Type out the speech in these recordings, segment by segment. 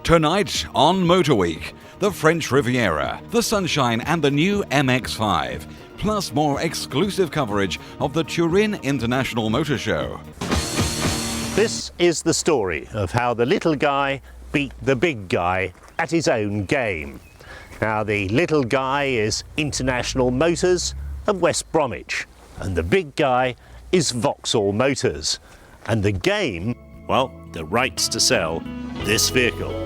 Tonight on Motor Week, the French Riviera, the Sunshine and the new MX-5, plus more exclusive coverage of the Turin International Motor Show. This is the story of how the little guy beat the big guy at his own game. Now, the little guy is International Motors of West Bromwich, and the big guy is Vauxhall Motors. And the game, well, the rights to sell this vehicle.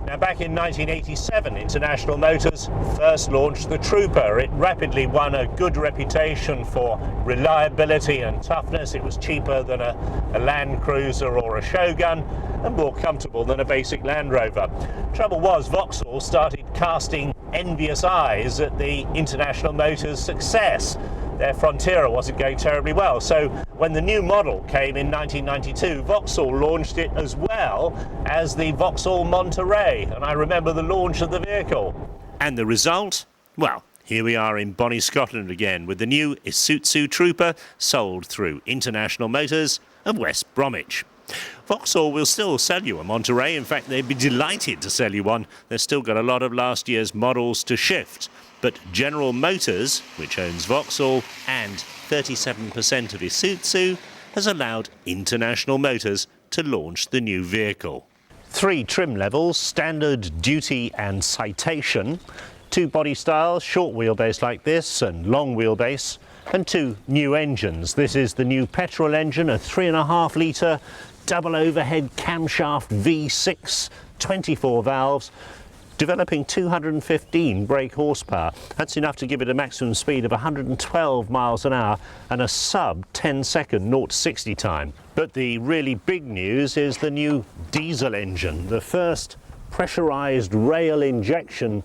Now, back in 1987, International Motors first launched the Trooper. It rapidly won a good reputation for reliability and toughness. It was cheaper than a Land Cruiser or a Shogun and more comfortable than a basic Land Rover. Trouble was, Vauxhall started casting envious eyes at the International Motors' success. Their Frontiera wasn't going terribly well, so when the new model came in 1992, Vauxhall launched it as well as the Vauxhall Monterey, and I remember the launch of the vehicle. And the result? Well, here we are in bonnie Scotland again with the new Isuzu Trooper sold through International Motors of West Bromwich. Vauxhall will still sell you a Monterey. In fact, they'd be delighted to sell you one. They've still got a lot of last year's models to shift. But General Motors, which owns Vauxhall and 37% of Isuzu, has allowed International Motors to launch the new vehicle. 3 trim levels, standard, duty and citation. 2 body styles, short wheelbase like this and long wheelbase. And 2 new engines. This is the new petrol engine, a 3.5 litre double overhead camshaft V6, 24 valves, developing 215 brake horsepower. That's enough to give it a maximum speed of 112 miles an hour and a sub 10-second 0 to 60 time. But the really big news is the new diesel engine, the first pressurised rail injection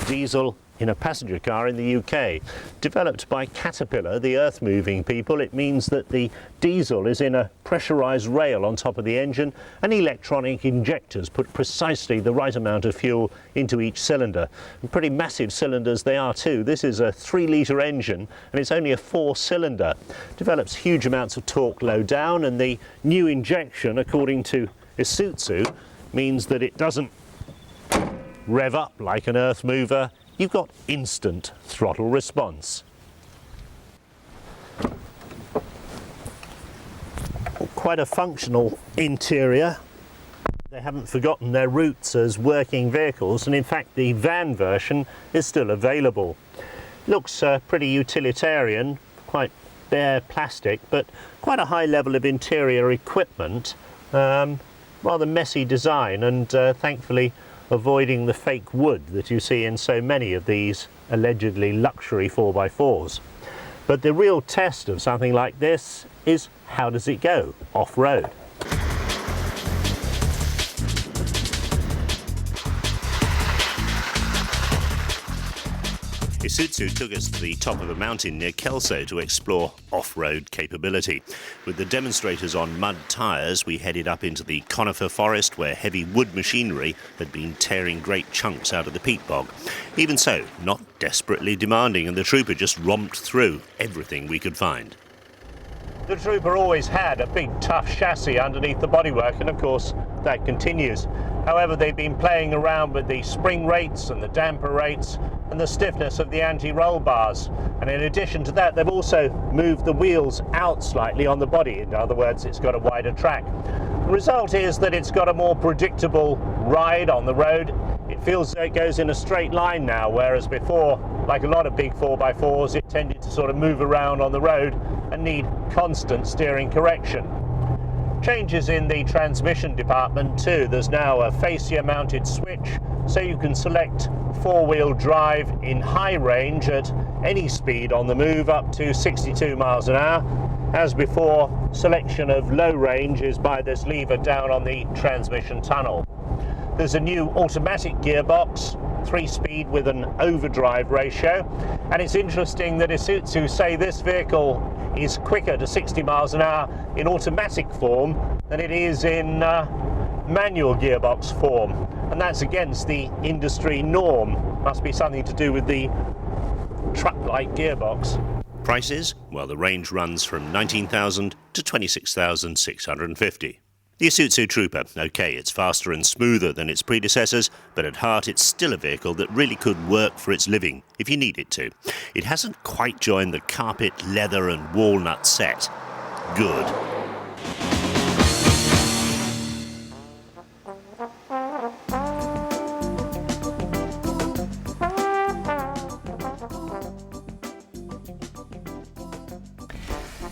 diesel in a passenger car in the UK. Developed by Caterpillar, the earth-moving people, it means that the diesel is in a pressurised rail on top of the engine, and electronic injectors put precisely the right amount of fuel into each cylinder. And pretty massive cylinders they are too. This is a 3-litre engine and it's only a 4-cylinder. Develops huge amounts of torque low down, and the new injection, according to Isuzu, means that it doesn't rev up like an earth mover. You've got instant throttle response. Quite a functional interior. They haven't forgotten their roots as working vehicles, and in fact the van version is still available. Looks pretty utilitarian, quite bare plastic, but quite a high level of interior equipment. Rather messy design, and thankfully avoiding the fake wood that you see in so many of these allegedly luxury 4x4s. But the real test of something like this is, how does it go off-road? Isuzu took us to the top of a mountain near Kelso to explore off-road capability. With the demonstrators on mud tyres, we headed up into the conifer forest where heavy wood machinery had been tearing great chunks out of the peat bog. Even so, not desperately demanding, and the Trooper just romped through everything we could find. The Trooper always had a big tough chassis underneath the bodywork, and of course that continues. However, they've been playing around with the spring rates and the damper rates and the stiffness of the anti-roll bars. And in addition to that, they've also moved the wheels out slightly on the body. In other words, it's got a wider track. The result is that it's got a more predictable ride on the road. It feels as though it goes in a straight line now, whereas before, like a lot of big 4x4s, it tended to sort of move around on the road and need constant steering correction. Changes in the transmission department too. There's now a fascia mounted switch, so you can select 4-wheel drive in high range at any speed on the move up to 62 miles an hour. As before, selection of low range is by this lever down on the transmission tunnel. There's a new automatic gearbox, 3-speed with an overdrive ratio, and it's interesting that Isuzu say this vehicle is quicker to 60 miles an hour in automatic form than it is in manual gearbox form, and that's against the industry norm. Must be something to do with the truck-like gearbox. Prices? Well, the range runs from 19,000 to 26,650. The Isuzu Trooper, OK, it's faster and smoother than its predecessors, but at heart it's still a vehicle that really could work for its living, if you need it to. It hasn't quite joined the carpet, leather and walnut set. Good.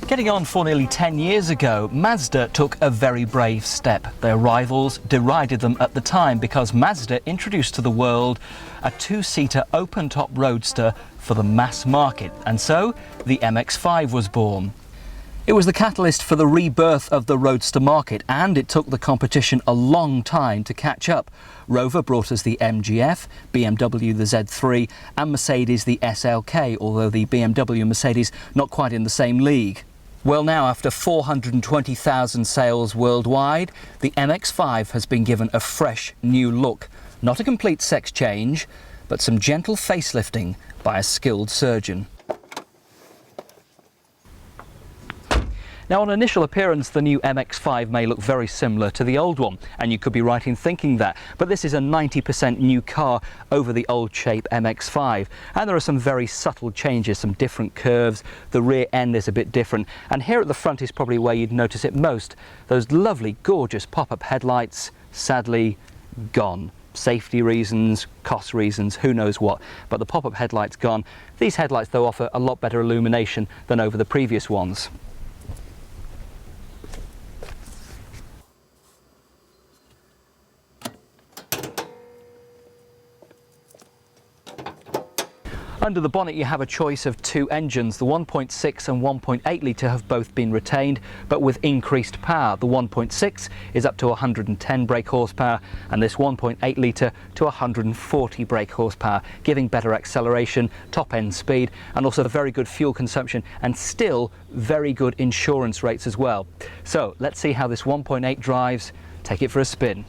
Getting on for nearly 10 years ago, Mazda took a very brave step. Their rivals derided them at the time because Mazda introduced to the world a two-seater open-top roadster for the mass market, and so the MX-5 was born. It was the catalyst for the rebirth of the roadster market, and it took the competition a long time to catch up. Rover brought us the MGF, BMW the Z3 and Mercedes the SLK, although the BMW and Mercedes not quite in the same league. Well, now, after 420,000 sales worldwide, the MX-5 has been given a fresh new look. Not a complete sex change, but some gentle facelifting by a skilled surgeon. Now, on initial appearance, the new MX-5 may look very similar to the old one, and you could be right in thinking that, but this is a 90% new car over the old shape MX-5, and there are some very subtle changes, some different curves. The rear end is a bit different, and here at the front is probably where you'd notice it most. Those lovely, gorgeous pop-up headlights, sadly gone. Safety reasons, cost reasons, who knows what, but the pop-up headlights gone. These headlights, though, offer a lot better illumination than over the previous ones. Under the bonnet you have a choice of two engines. The 1.6 and 1.8 litre have both been retained, but with increased power. The 1.6 is up to 110 brake horsepower and this 1.8 litre to 140 brake horsepower, giving better acceleration, top end speed and also very good fuel consumption and still very good insurance rates as well. So let's see how this 1.8 drives. Take it for a spin.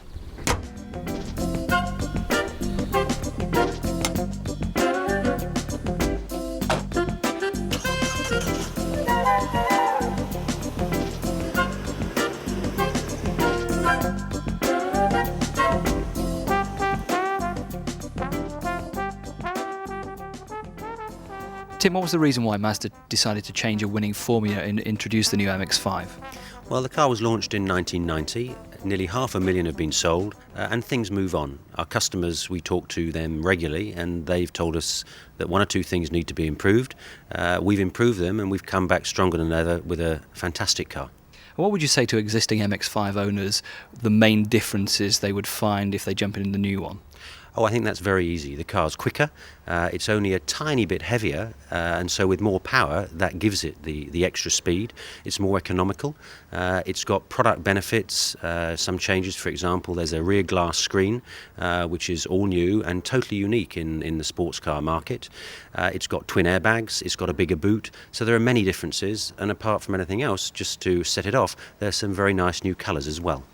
Tim, what was the reason why Mazda decided to change a winning formula and introduce the new MX-5? Well, the car was launched in 1990. Nearly 500,000 have been sold, and things move on. Our customers, we talk to them regularly, and they've told us that one or two things need to be improved. We've improved them, and we've come back stronger than ever with a fantastic car. What would you say to existing MX-5 owners, the main differences they would find if they jump in the new one? Oh, I think that's very easy. The car's quicker, it's only a tiny bit heavier, and so with more power, that gives it the extra speed. It's more economical. It's got product benefits, some changes. For example, there's a rear glass screen, which is all new and totally unique in the sports car market. It's got twin airbags, it's got a bigger boot, so there are many differences, and apart from anything else, just to set it off, there's some very nice new colours as well.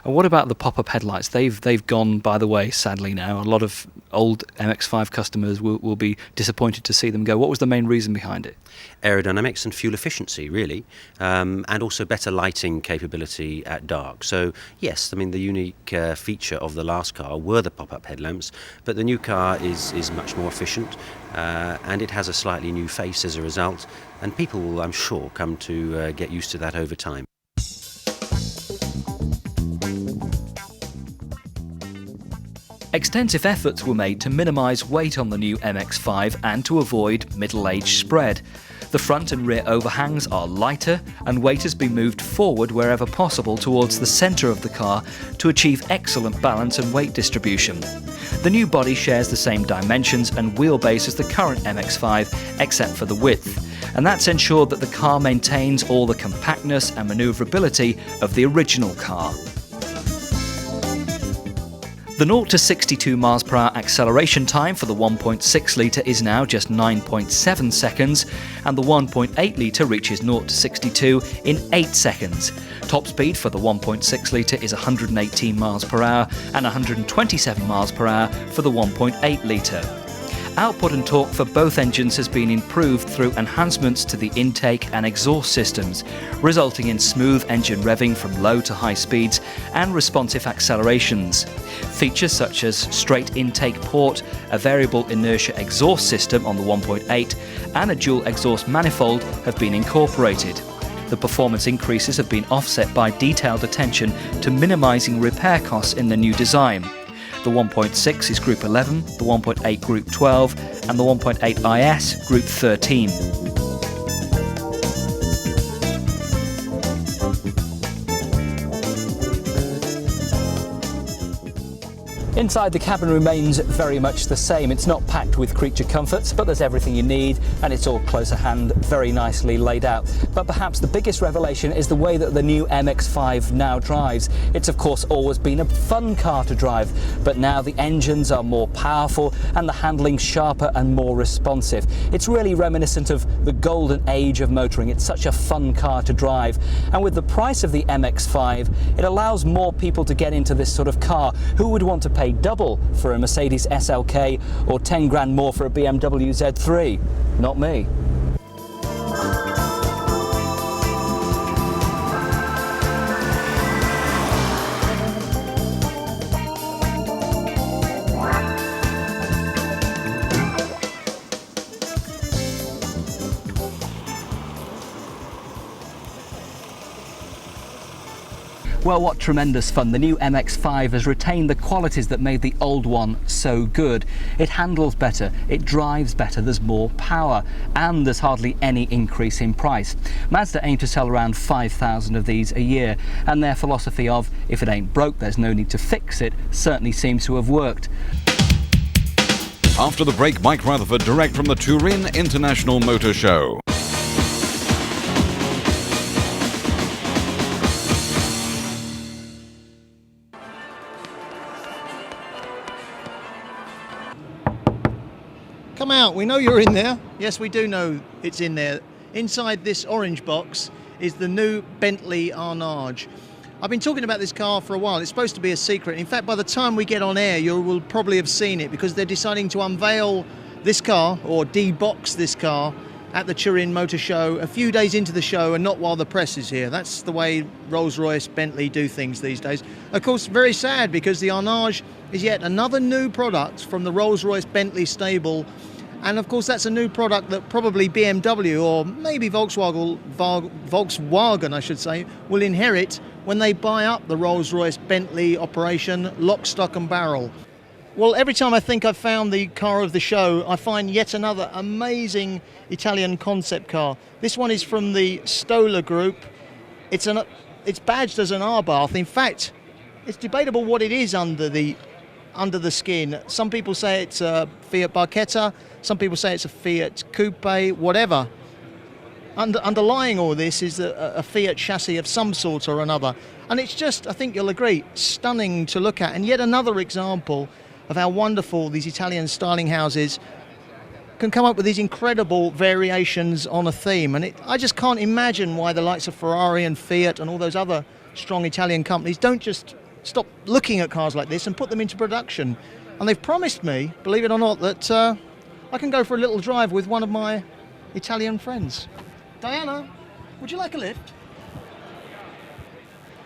And what about the pop-up headlights? They've gone by the way, sadly now. A lot of old MX-5 customers will be disappointed to see them go. What was the main reason behind it? Aerodynamics and fuel efficiency, really, and also better lighting capability at dark. So yes, I mean the unique feature of the last car were the pop-up headlamps, but the new car is much more efficient, and it has a slightly new face as a result, and people will, I'm sure, come to get used to that over time. Extensive efforts were made to minimise weight on the new MX-5 and to avoid middle-age spread. The front and rear overhangs are lighter and weight has been moved forward wherever possible towards the centre of the car to achieve excellent balance and weight distribution. The new body shares the same dimensions and wheelbase as the current MX-5 except for the width, and that's ensured that the car maintains all the compactness and manoeuvrability of the original car. The 0 to 62 miles per hour acceleration time for the 1.6 litre is now just 9.7 seconds, and the 1.8 litre reaches 0 to 62 in 8 seconds. Top speed for the 1.6 litre is 118 miles per hour and 127 miles per hour for the 1.8 litre. Output and torque for both engines has been improved through enhancements to the intake and exhaust systems, resulting in smooth engine revving from low to high speeds and responsive accelerations. Features such as straight intake port, a variable inertia exhaust system on the 1.8 and a dual exhaust manifold have been incorporated. The performance increases have been offset by detailed attention to minimising repair costs in the new design. The 1.6 is Group 11, the 1.8 Group 12 and the 1.8 IS Group 13. Inside, the cabin remains very much the same. It's not packed with creature comforts, but there's everything you need, and it's all close at hand, very nicely laid out. But perhaps the biggest revelation is the way that the new MX-5 now drives. It's of course always been a fun car to drive, but now the engines are more powerful and the handling sharper and more responsive. It's really reminiscent of the golden age of motoring. It's such a fun car to drive, and with the price of the MX-5, it allows more people to get into this sort of car. Who would want to pay double for a Mercedes SLK or 10 grand more for a BMW Z3? Not me. Well, what tremendous fun. The new MX-5 has retained the qualities that made the old one so good. It handles better, it drives better, there's more power, and there's hardly any increase in price. Mazda aim to sell around 5,000 of these a year, and their philosophy of, if it ain't broke, there's no need to fix it, certainly seems to have worked. After the break, Mike Rutherford direct from the Turin International Motor Show. Come out, we know you're in there. Yes, we do know it's in there. Inside this orange box is the new Bentley Arnage. I've been talking about this car for a while. It's supposed to be a secret. In fact, by the time we get on air, you will probably have seen it, because they're deciding to unveil this car, or de-box this car, at the Turin Motor Show a few days into the show, and not while the press is here. That's the way Rolls-Royce, Bentley do things these days. Of course, very sad, because the Arnage is yet another new product from the Rolls-Royce Bentley stable. And of course, that's a new product that probably BMW, or maybe Volkswagen, I should say, will inherit when they buy up the Rolls-Royce Bentley operation, lock, stock and barrel. Well, every time I think I've found the car of the show, I find yet another amazing Italian concept car. This one is from the Stoller Group. It's badged as an R-Bath. In fact, it's debatable what it is under the skin. Some people say it's a Fiat Barchetta, some people say it's a Fiat Coupe, whatever. Underlying all this is a Fiat chassis of some sort or another. And it's just, I think you'll agree, stunning to look at. And yet another example of how wonderful these Italian styling houses can come up with these incredible variations on a theme. And I just can't imagine why the likes of Ferrari and Fiat and all those other strong Italian companies don't just stop looking at cars like this and put them into production. And they've promised me, believe it or not, that I can go for a little drive with one of my Italian friends. Diana, would you like a lift?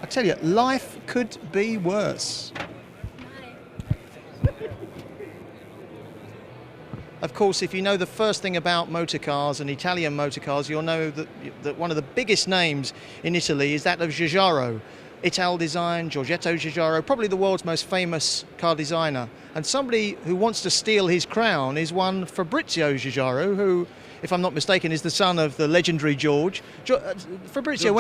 I tell you, life could be worse. Of course, if you know the first thing about motor cars and Italian motor cars, you'll know that one of the biggest names in Italy is that of Giugiaro. Ital design, Giorgetto Giugiaro, probably the world's most famous car designer. And somebody who wants to steal his crown is one Fabrizio Giugiaro, who, if I'm not mistaken, is the son of the legendary Fabrizio.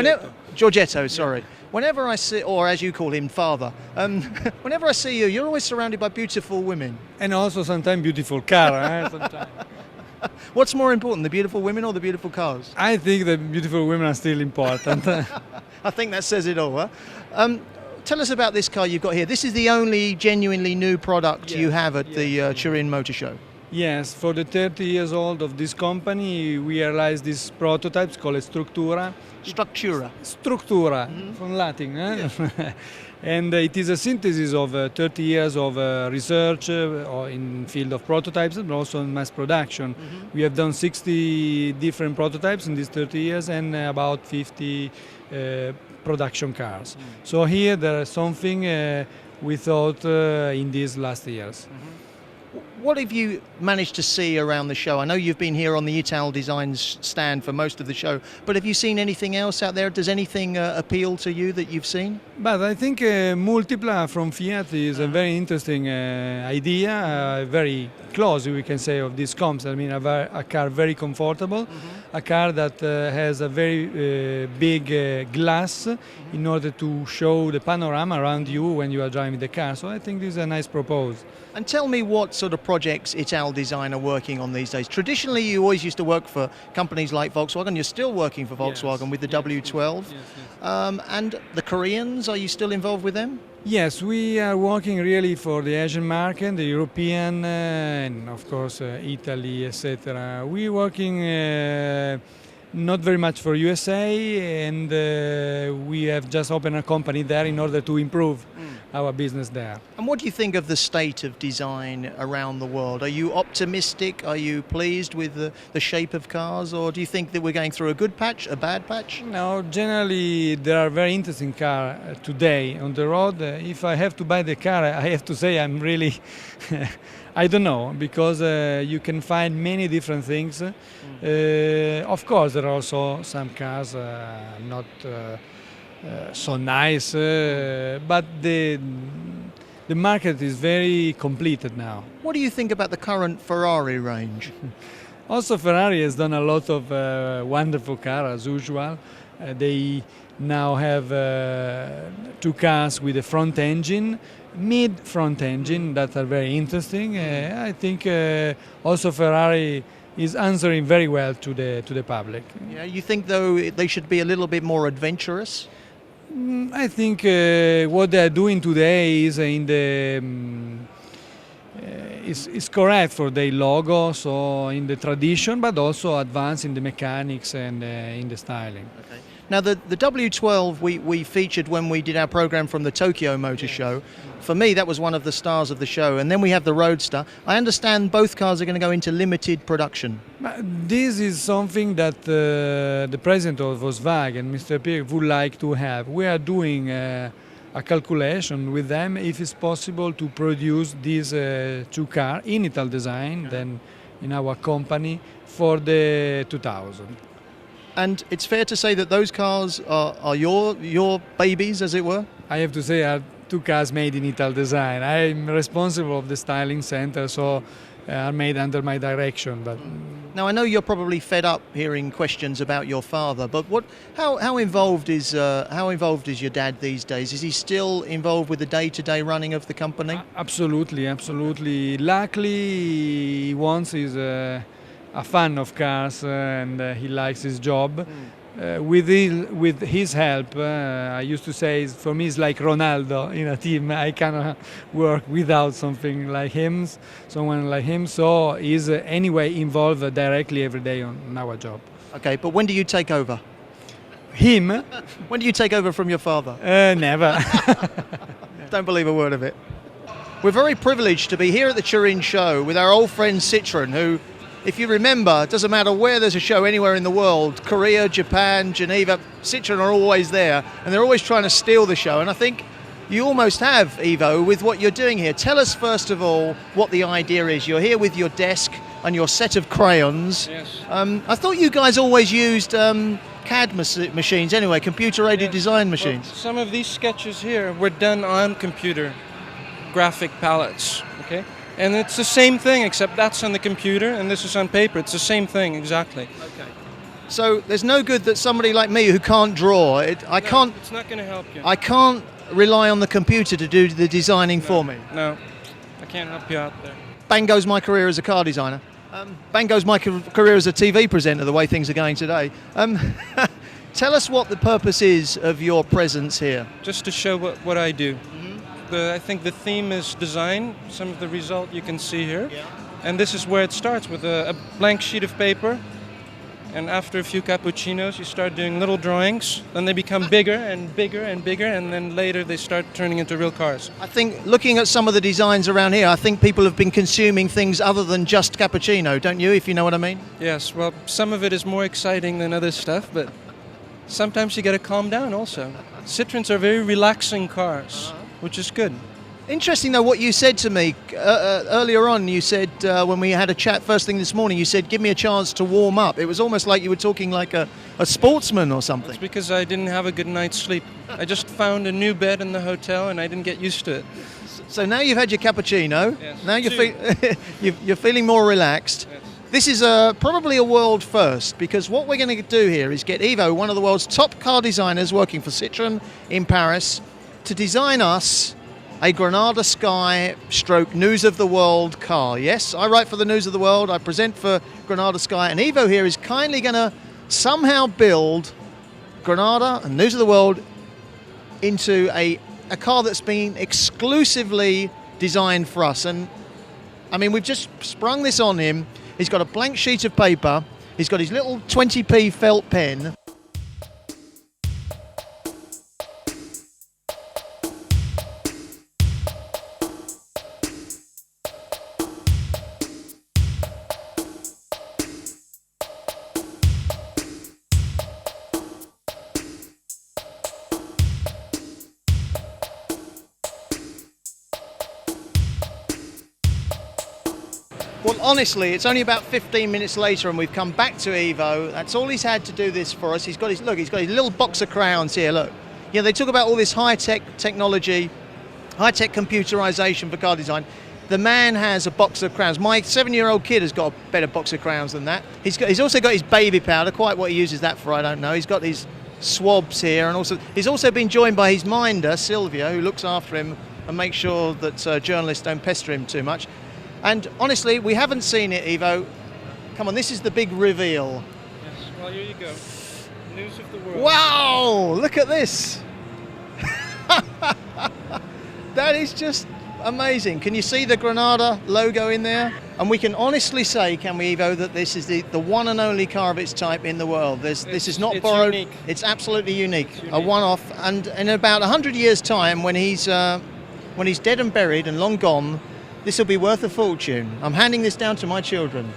Giorgetto, sorry. Yeah. Whenever I see, or as you call him, father, whenever I see you, you're always surrounded by beautiful women. And also sometimes beautiful car. Sometimes. What's more important, the beautiful women or the beautiful cars? I think the beautiful women are still important. I think that says it all. Huh? tell us about this car you've got here. This is the only genuinely new product you have at the Turin Motor Show. Yes, for the 30 years old of this company, we realized this prototype called Structura. Structura, from Latin. And it is a synthesis of 30 years of research in field of prototypes, but also in mass production. We have done 60 different prototypes in these 30 years and about 50 production cars. So here there is something we thought in these last years. What have you managed to see around the show? I know you've been here on the Ital Design stand for most of the show, but have you seen anything else out there? Does anything appeal to you that you've seen? But I think Multipla from Fiat is a very interesting idea, very close, we can say, of these comps. I mean, a car very comfortable, a car that has a very big glass in order to show the panorama around you when you are driving the car. So I think this is a nice proposal. And tell me what sort of projects Ital Design are working on these days. Traditionally, you always used to work for companies like Volkswagen. You're still working for Volkswagen with the W12. And the Koreans, are you still involved with them? Yes, we are working really for the Asian market, the European, and of course Italy, etc. We're working not very much for USA, and we have just opened a company there in order to improve our business there. And what do you think of the state of design around the world? Are you optimistic? Are you pleased with the shape of cars? Or do you think that we're going through a good patch, a bad patch? No, generally there are very interesting cars today on the road. If I have to buy the car, I have to say I'm really... I don't know, because you can find many different things. Of course, there are also some cars not so nice, but the market is very completed now. What do you think about the current Ferrari range? Also, Ferrari has done a lot of wonderful cars, as usual. They now have two cars with a front engine, mid-front engine, that are very interesting. I think also Ferrari is answering very well to the public. Yeah, you think though they should be a little bit more adventurous? I think what they are doing today is in the is correct for their logo, so in the tradition, but also advance in the mechanics and in the styling. Okay. Now the W12 we featured when we did our program from the Tokyo Motor Show. For me, that was one of the stars of the show. And then we have the Roadster. I understand both cars are going to go into limited production. This is something that the president of Volkswagen, Mr. Pierre, would like to have. We are doing a calculation with them if it's possible to produce these two cars in Ital Design, then in our company, for the 2000. And it's fair to say that those cars are your babies, as it were? I have to say are two cars made in Ital Design. I'm responsible of the styling center, so are made under my direction. But now I know you're probably fed up hearing questions about your father, but how involved is your dad these days? Is he still involved with the day-to-day running of the company? Absolutely, absolutely. Luckily, he once is a fan of cars and he likes his job. With his help, I used to say, for me it's like Ronaldo in a team. I cannot work without someone like him. So he's anyway involved directly every day on our job. Okay, but when do you take over? Him? When do you take over from your father? Never. Don't believe a word of it. We're very privileged to be here at the Turin show with our old friend Citroën, who, if you remember, it doesn't matter where there's a show anywhere in the world, Korea, Japan, Geneva, Citroën are always there, and they're always trying to steal the show. And I think you almost have, Ivo, with what you're doing here. Tell us, first of all, what the idea is. You're here with your desk and your set of crayons. Yes. I thought you guys always used CAD machines anyway, computer-aided design machines. Well, some of these sketches here were done on computer graphic palettes, okay? And it's the same thing, except that's on the computer and this is on paper. It's the same thing, exactly. Okay. So there's no good that somebody like me who can't draw, It's not going to help you. I can't rely on the computer to do the designing for me. No, I can't help you out there. Bang goes my career as a car designer. Bang goes my career as a TV presenter, the way things are going today. Tell us what the purpose is of your presence here. Just to show what I do. I think the theme is design, some of the result you can see here. Yeah. And this is where it starts, with a blank sheet of paper. And after a few cappuccinos, you start doing little drawings. Then they become bigger and bigger and bigger, and then later they start turning into real cars. I think, looking at some of the designs around here, I think people have been consuming things other than just cappuccino, don't you, if you know what I mean? Yes, well, some of it is more exciting than other stuff, but sometimes you got to calm down also. Citroens are very relaxing cars, which is good. Interesting, though, what you said to me earlier on. You said, when we had a chat first thing this morning, you said, give me a chance to warm up. It was almost like you were talking like a sportsman or something. It's because I didn't have a good night's sleep. I just found a new bed in the hotel and I didn't get used to it. So now you've had your cappuccino. Yes. Now you're feeling more relaxed. Yes. This is probably a world first, because what we're going to do here is get Ivo, one of the world's top car designers working for Citroën in Paris, to design us a Granada Sky / News of the World car. Yes, I write for the News of the World, I present for Granada Sky, and Ivo here is kindly going to somehow build Granada and News of the World into a car that's been exclusively designed for us. And I mean, we've just sprung this on him. He's got a blank sheet of paper, he's got his little 20p felt pen. Well, honestly, it's only about 15 minutes later and we've come back to Ivo. That's all he's had to do this for us. He's got his little box of crayons here, look. Yeah, they talk about all this high-tech technology, high-tech computerization for car design. The man has a box of crayons. My 7-year-old kid has got a better box of crayons than that. He's also got his baby powder, quite what he uses that for, I don't know. He's got his swabs here, and also he's also been joined by his minder, Sylvia, who looks after him and makes sure that journalists don't pester him too much. And honestly, we haven't seen it, Ivo. Come on, this is the big reveal. Yes, well, here you go. News of the World. Wow, look at this. That is just amazing. Can you see the Granada logo in there? And we can honestly say, can we, Ivo, that this is the one and only car of its type in the world. This is not borrowed. Unique. It's absolutely unique. A one-off. And in about 100 years' time, when he's dead and buried and long gone, this will be worth a fortune. I'm handing this down to my children.